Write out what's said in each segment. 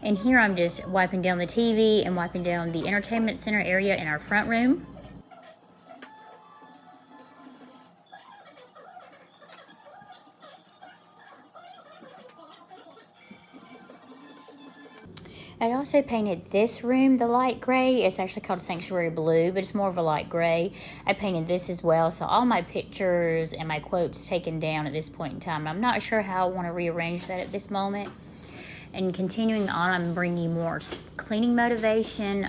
And here I'm just wiping down the TV and wiping down the entertainment center area in our front room. I also painted this room the light gray. It's actually called Sanctuary Blue, but it's more of a light gray. I painted this as well, so all my pictures and my quotes taken down at this point in time. I'm not sure how I want to rearrange that at this moment. And continuing on, I'm bringing more cleaning motivation.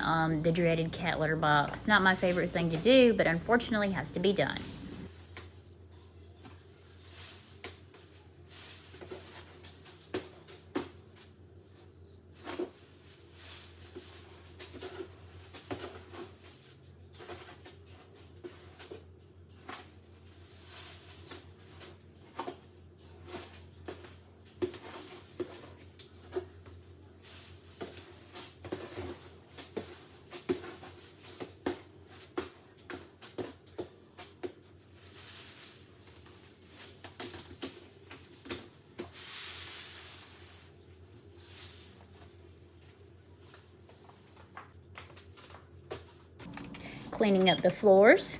The dreaded cat litter box. Not my favorite thing to do, but unfortunately has to be done. Cleaning up the floors.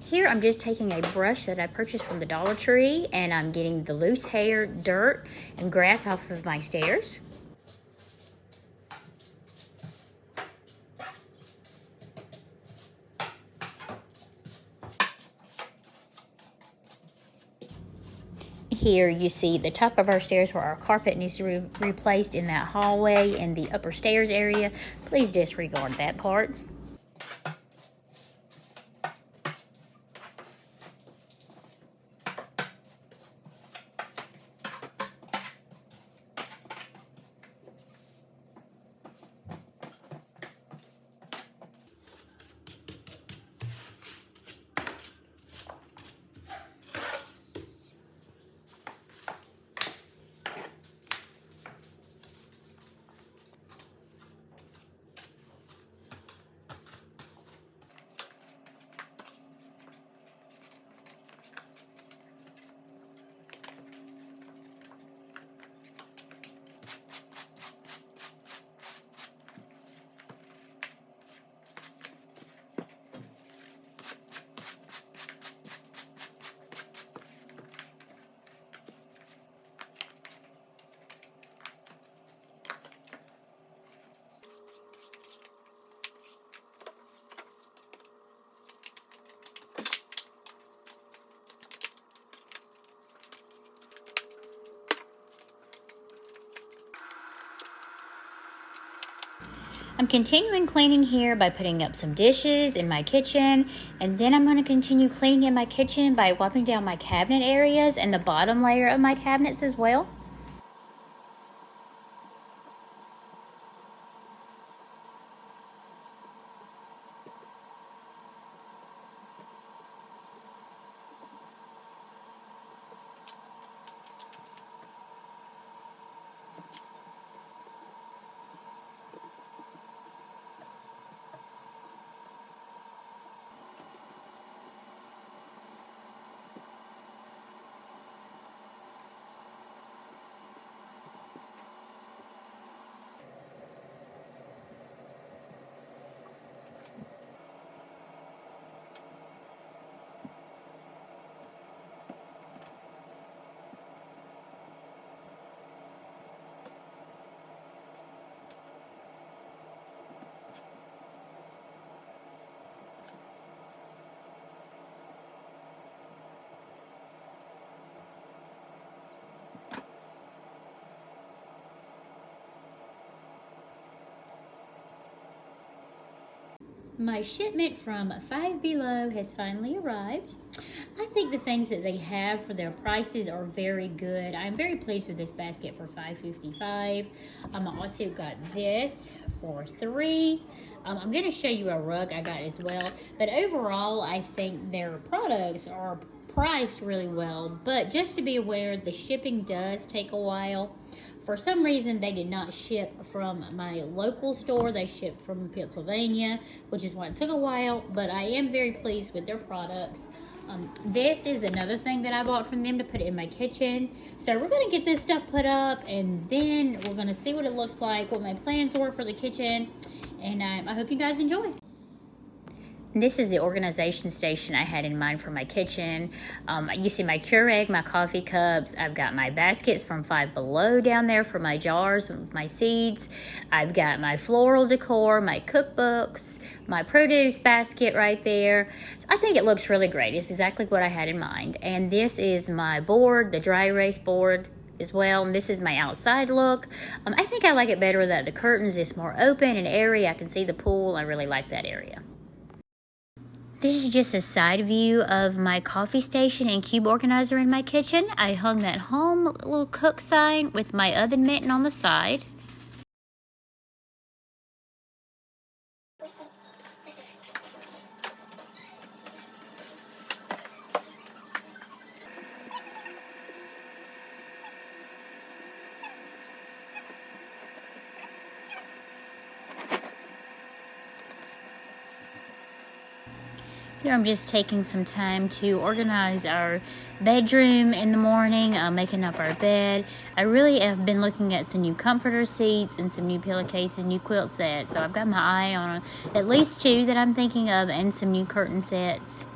Here I'm just taking a brush that I purchased from the Dollar Tree, and I'm getting the loose hair, dirt, and grass off of my stairs. Here you see the top of our stairs where our carpet needs to be replaced in that hallway and the upper stairs area. Please disregard that part. I'm continuing cleaning here by putting up some dishes in my kitchen, and then I'm going to continue cleaning in my kitchen by wiping down my cabinet areas and the bottom layer of my cabinets as well. My shipment from Five Below has finally arrived. I think the things that they have for their prices are very good. I'm very pleased with this basket for $5.55. I also got this for $3. I'm going to show you a rug I got as well. But overall, I think their products are priced really well. But just to be aware, the shipping does take a while. For some reason, they did not ship from my local store. They shipped from Pennsylvania, which is why it took a while. But I am very pleased with their products. This is another thing that I bought from them to put in my kitchen. So we're going to get this stuff put up, and then we're going to see what it looks like, what my plans were for the kitchen. And I hope you guys enjoy. This is the organization station I had in mind for my kitchen. You see my Keurig, my coffee cups. I've got my baskets from Five Below down there for my jars with my seeds. I've got my floral decor, my cookbooks, my produce basket right there. So I think it looks really great. It's exactly what I had in mind. And this is my board, the dry erase board as well, and this is my outside look. I think I like it better that the curtains is more open and airy. I can see the pool. I really like that area. This is just a side view of my coffee station and cube organizer in my kitchen. I hung that home little cook sign with my oven mitten on the side. Here I'm just taking some time to organize our bedroom in the morning, making up our bed. I really have been looking at some new comforter seats and some new pillowcases, new quilt sets. So I've got my eye on at least 2 that I'm thinking of, and some new curtain sets.